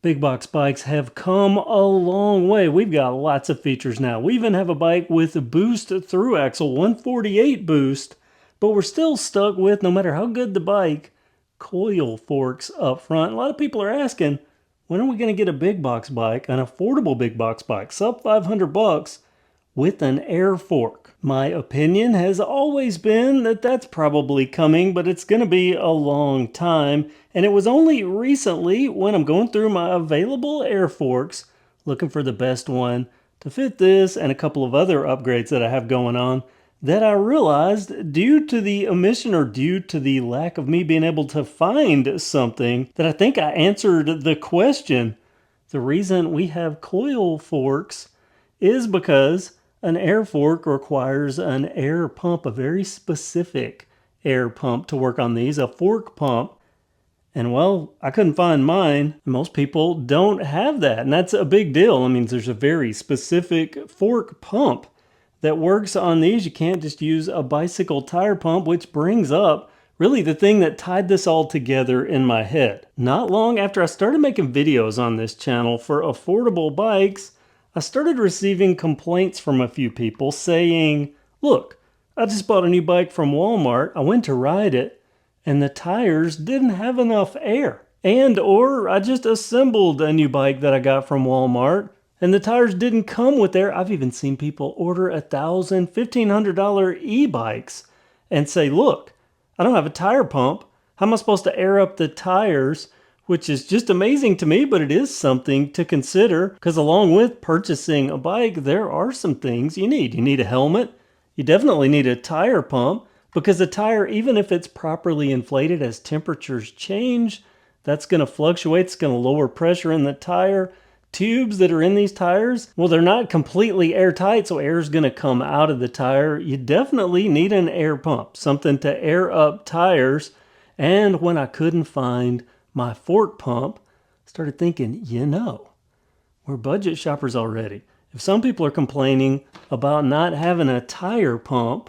Big box bikes have come a long way. We've got lots of features now. We even have a bike with a boost through axle, 148 boost, but we're still stuck with, no matter how good the bike, coil forks up front. A lot of people are asking, when are we going to get a big box bike, an affordable big box bike, sub 500 bucks, with an air fork? My opinion has always been that that's probably coming, but it's going to be a long time. And it was only recently, when I'm going through my available air forks, looking for the best one to fit this and a couple of other upgrades that I have going on, that I realized, due to the omission or due to the lack of me being able to find something, that I think I answered the question. The reason we have coil forks is because an air fork requires an air pump, a very specific air pump to work on these, a fork pump. And well, I couldn't find mine. Most people don't have that, and that's a big deal. I mean, there's a very specific fork pump that works on these. You can't just use a bicycle tire pump, which brings up really the thing that tied this all together in my head. Not long after I started making videos on this channel for affordable bikes, I started receiving complaints from a few people saying, look, I just bought a new bike from Walmart. I went to ride it, and the tires didn't have enough air. Or I just assembled a new bike that I got from Walmart, and the tires didn't come with air. I've even seen people order $1,000, $1,500 e-bikes and say, look, I don't have a tire pump. How am I supposed to air up the tires? Which is just amazing to me, but it is something to consider, because along with purchasing a bike, there are some things you need. You need a helmet. You definitely need a tire pump, because the tire, even if it's properly inflated, as temperatures change, that's going to fluctuate. It's going to lower pressure in the tire. Tubes that are in these tires, well, they're not completely airtight, so air is going to come out of the tire. You definitely need an air pump, something to air up tires. And when I couldn't find my fork pump, started thinking, we're budget shoppers already. If some people are complaining about not having a tire pump,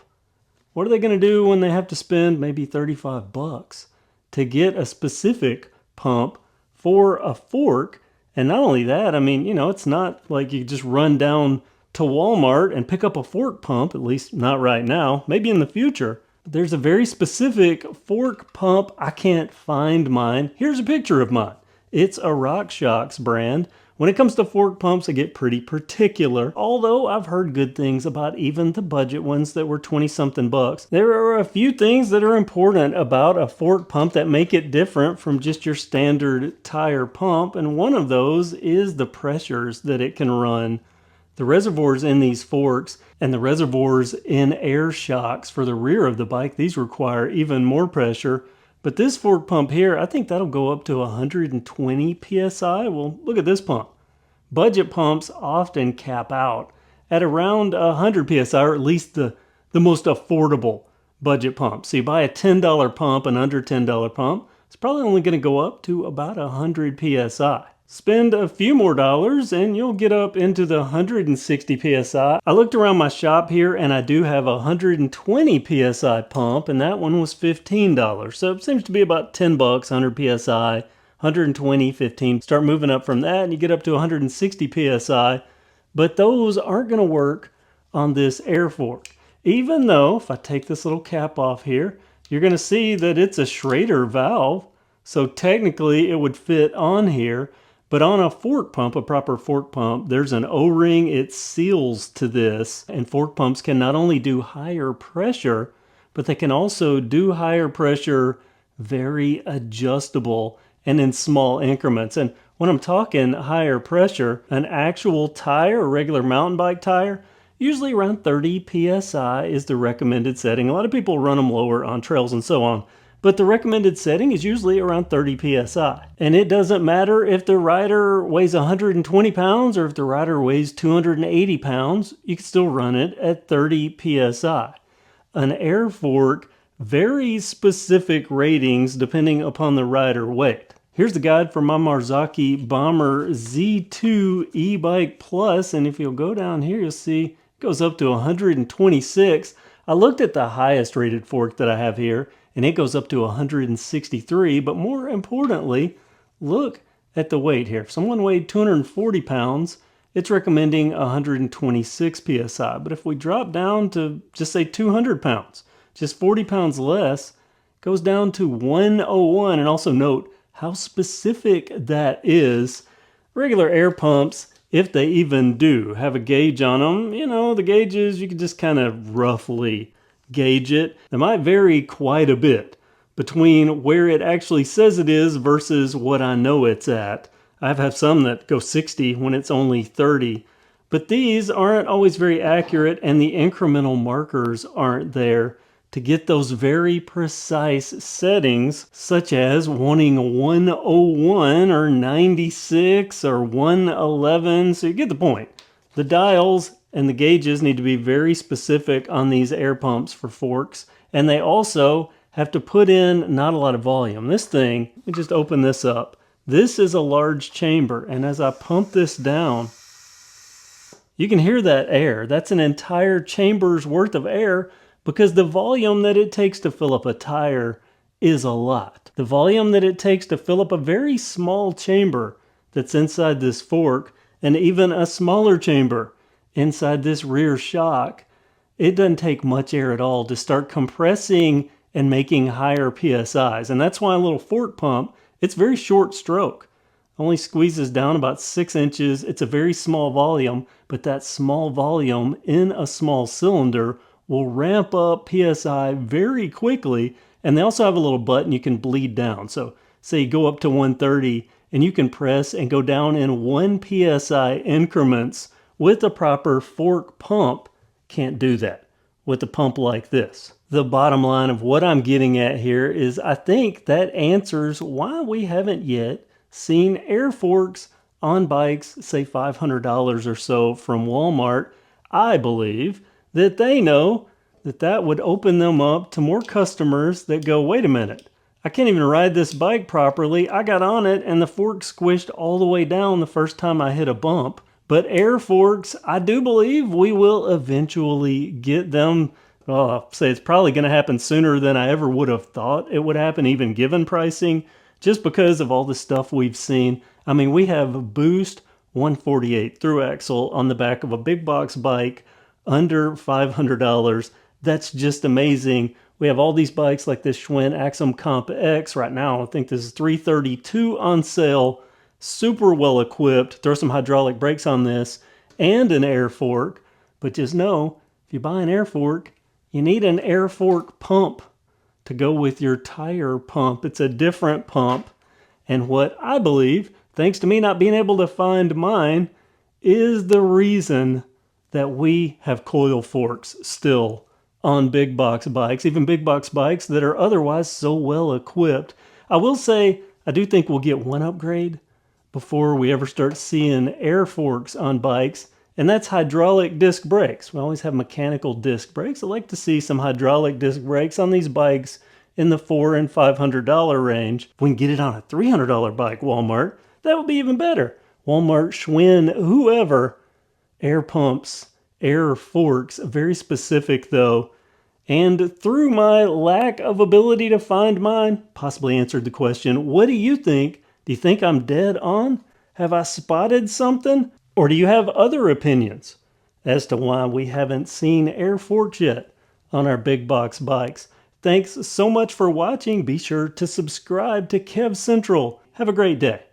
what are they going to do when they have to spend maybe 35 bucks to get a specific pump for a fork? And not only that, I mean, it's not like you just run down to Walmart and pick up a fork pump, at least not right now, maybe in the future. There's a very specific fork pump. I can't find mine. Here's a picture of mine. It's a RockShox brand. When it comes to fork pumps, I get pretty particular, although I've heard good things about even the budget ones that were 20-something bucks. There are a few things that are important about a fork pump that make it different from just your standard tire pump, and one of those is the pressures that it can run. The reservoirs in these forks and the reservoirs in air shocks for the rear of the bike, these require even more pressure. But this fork pump here, I think that'll go up to 120 PSI. Well, look at this pump. Budget pumps often cap out at around 100 PSI, or at least the most affordable budget pump. So you buy a $10 pump, an under $10 pump, it's probably only going to go up to about 100 PSI. Spend a few more dollars and you'll get up into the 160 PSI. I looked around my shop here and I do have a 120 PSI pump, and that one was $15. So it seems to be about 10 bucks, 100 PSI, 120, 15. Start moving up from that and you get up to 160 PSI. But those aren't going to work on this air fork. Even though, if I take this little cap off here, you're going to see that it's a Schrader valve. So technically it would fit on here. But on a fork pump, a proper fork pump, there's an O-ring. It seals to this. And fork pumps can not only do higher pressure, but they can also do higher pressure very adjustable and in small increments. And when I'm talking higher pressure, an actual tire, a regular mountain bike tire, usually around 30 PSI is the recommended setting. A lot of people run them lower on trails and so on. But the recommended setting is usually around 30 PSI. And it doesn't matter if the rider weighs 120 pounds or if the rider weighs 280 pounds, you can still run it at 30 PSI. An air fork, very specific ratings depending upon the rider weight. Here's the guide for my Marzocchi Bomber Z2 e-bike plus, and if you'll go down here, you'll see it goes up to 126. I looked at the highest rated fork that I have here, and it goes up to 163, but more importantly, look at the weight here. If someone weighed 240 pounds, it's recommending 126 psi. But if we drop down to just say 200 pounds, just 40 pounds less, goes down to 101. And also note how specific that is. Regular air pumps, if they even do have a gauge on them, you know, the gauges, you can just kind of roughly gauge it. They might vary quite a bit between where it actually says it is versus what I know it's at. I've had some that go 60 when it's only 30. But these aren't always very accurate, and the incremental markers aren't there to get those very precise settings, such as wanting 101 or 96 or 111. So you get the point. The dials and the gauges need to be very specific on these air pumps for forks, and they also have to put in not a lot of volume. This thing, let me just open this up. This is a large chamber, and as I pump this down, you can hear that air. That's an entire chamber's worth of air, because the volume that it takes to fill up a tire is a lot. The volume that it takes to fill up a very small chamber that's inside this fork, and even a smaller chamber inside this rear shock, it doesn't take much air at all to start compressing and making higher PSIs. And that's why a little fork pump, it's very short stroke. Only squeezes down about 6 inches. It's a very small volume, but that small volume in a small cylinder will ramp up PSI very quickly. And they also have a little button you can bleed down. So say you go up to 130 and you can press and go down in 1 PSI increments. With a proper fork pump, can't do that with a pump like this. The bottom line of what I'm getting at here is I think that answers why we haven't yet seen air forks on bikes, say $500 or so from Walmart. I believe that they know that that would open them up to more customers that go, wait a minute, I can't even ride this bike properly. I got on it and the fork squished all the way down the first time I hit a bump. But air forks, I do believe we will eventually get them. Well, I'll say it's probably going to happen sooner than I ever would have thought it would happen, even given pricing, just because of all the stuff we've seen. I mean, we have Boost 148 through axle on the back of a big box bike under $500. That's just amazing. We have all these bikes like this Schwinn Axum Comp X right now. I think this is $332 on sale. Super well equipped. Throw some hydraulic brakes on this and an air fork. But just know, if you buy an air fork, you need an air fork pump to go with your tire pump. It's a different pump. And what I believe, thanks to me not being able to find mine, is the reason that we have coil forks still on big box bikes, even big box bikes that are otherwise so well equipped. I will say, I do think we'll get one upgrade before we ever start seeing air forks on bikes, and that's hydraulic disc brakes. We always have mechanical disc brakes. I'd like to see some hydraulic disc brakes on these bikes in the $400 and $500 range. If we can get it on a $300 bike, Walmart, that would be even better. Walmart, Schwinn, whoever, air pumps, air forks, very specific though. And through my lack of ability to find mine, possibly answered the question, what do you think? Do you think I'm dead on? Have I spotted something? Or do you have other opinions as to why we haven't seen air forks yet on our big box bikes? Thanks so much for watching. Be sure to subscribe to KevCentral. Have a great day.